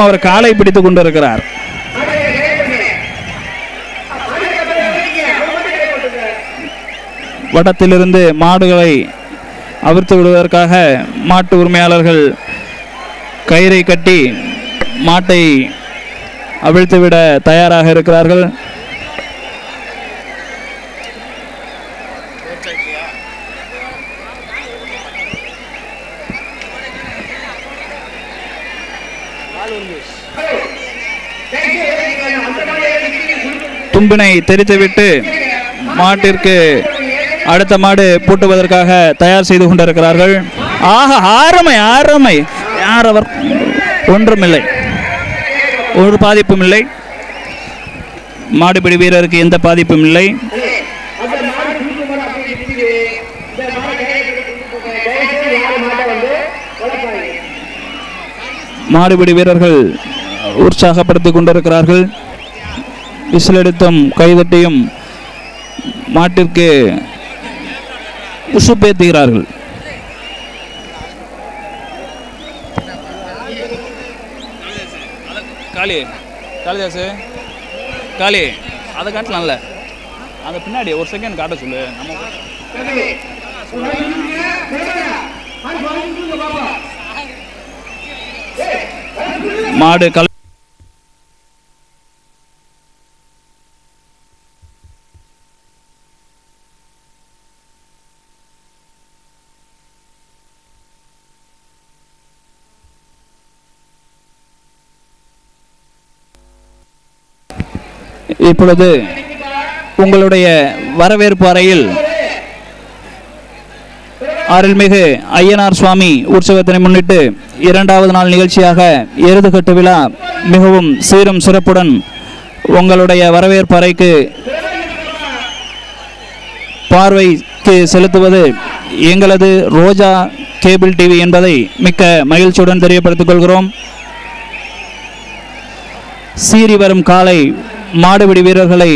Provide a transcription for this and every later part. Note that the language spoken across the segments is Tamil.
அவர் காலை பிடித்துக் கொண்டிருக்கிறார். வடத்திலிருந்து மாடுகளை அவிர்த்து விடுவதற்காக மாட்டு உரிமையாளர்கள் கயிறை கட்டி மாட்டை அவிழ்த்துவிட தயாராக இருக்கிறார்கள். தும்பினை தெரித்துவிட்டு மாட்டிற்கு அடுத்த மாடு பூட்டுவதற்காக தயார் செய்து கொண்டிருக்கிறார்கள். ஆக ஆரமை ஆரமை யார் அவர்? ஒன்றுமில்லை, ஒரு பாதிப்பும் இல்லை. மாடுபிடி வீரருக்கு எந்த பாதிப்பும் இல்லை. மாடுபிடி வீரர்கள் உற்சாகப்படுத்திக் கொண்டிருக்கிறார்கள். விசிலெடுத்தும் கைதட்டியும் மாட்டிற்கு உசுப்பேத்துகிறார்கள். காளி காளிதாசு காளி அதை காட்டலாம்ல, அதை பின்னாடி ஒரு செகண்ட் காட்ட சொல்லு. மாடு கல இப்பொழுது உங்களுடைய வரவேற்பு அறையில் அருள்மிகு ஐயனார் சுவாமி உற்சவத்தினை முன்னிட்டு இரண்டாவது நாள் நிகழ்ச்சியாக எருதுகட்டு விழா மிகவும் சீரும் சிறப்புடன் உங்களுடைய வரவேற்பு அறைக்கு பார்வைக்கு செலுத்துவது எங்களது ரோஜா கேபிள் டிவி என்பதை மிக்க மகிழ்ச்சியுடன் தெரியப்படுத்திக் கொள்கிறோம். சீறி வரும் காலை மாடுபிடி வீரர்களை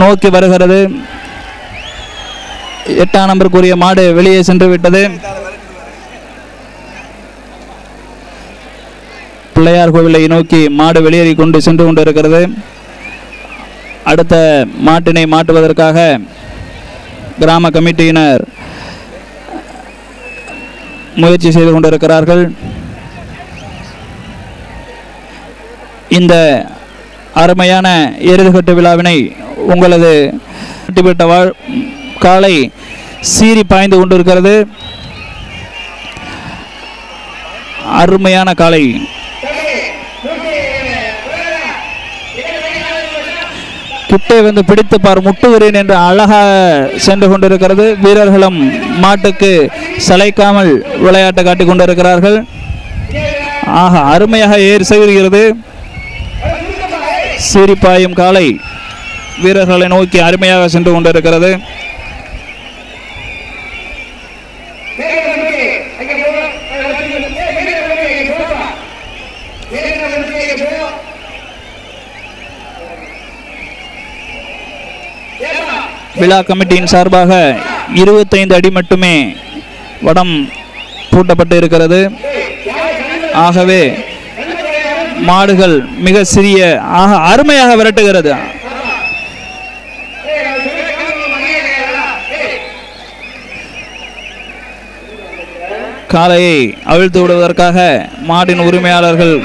நோக்கி வருகிறது. 8ஆம் நம்பருக்குரிய மாடு வெளியே சென்று விட்டது. பிள்ளையார் கோவிலை நோக்கி மாடு வெளியேறி கொண்டு சென்று கொண்டிருக்கிறது. அடுத்த மாட்டினை மாட்டுவதற்காக கிராம கமிட்டியினர் முயற்சி செய்து கொண்டிருக்கிறார்கள். இந்த அருமையான எருதுகட்டு விழாவினை உங்களது காலை சீறி பாய்ந்து கொண்டிருக்கிறது. அருமையான காலை கிட்டே வந்து பிடித்து பார் முட்டுகிறேன் என்று அழகாக சென்று கொண்டிருக்கிறது. வீரர்களும் மாட்டுக்கு சளைக்காமல் விளையாட்டு காட்டிக் கொண்டிருக்கிறார்கள். ஆக அருமையாக ஏறி செல்கிறது. சீரிப்பாயும் காலை வீரர்களை நோக்கி அருமையாக சென்று கொண்டிருக்கிறது. விழா கமிட்டியின் சார்பாக 25 அடி மட்டுமே வடம் பூட்டப்பட்டு இருக்கிறது. ஆகவே மாடுகள் மிக சிறிய அருமையாக விரட்டுகிறது. காளையை அவிழ்த்து விடுவதற்காக மாடின் உரிமையாளர்கள்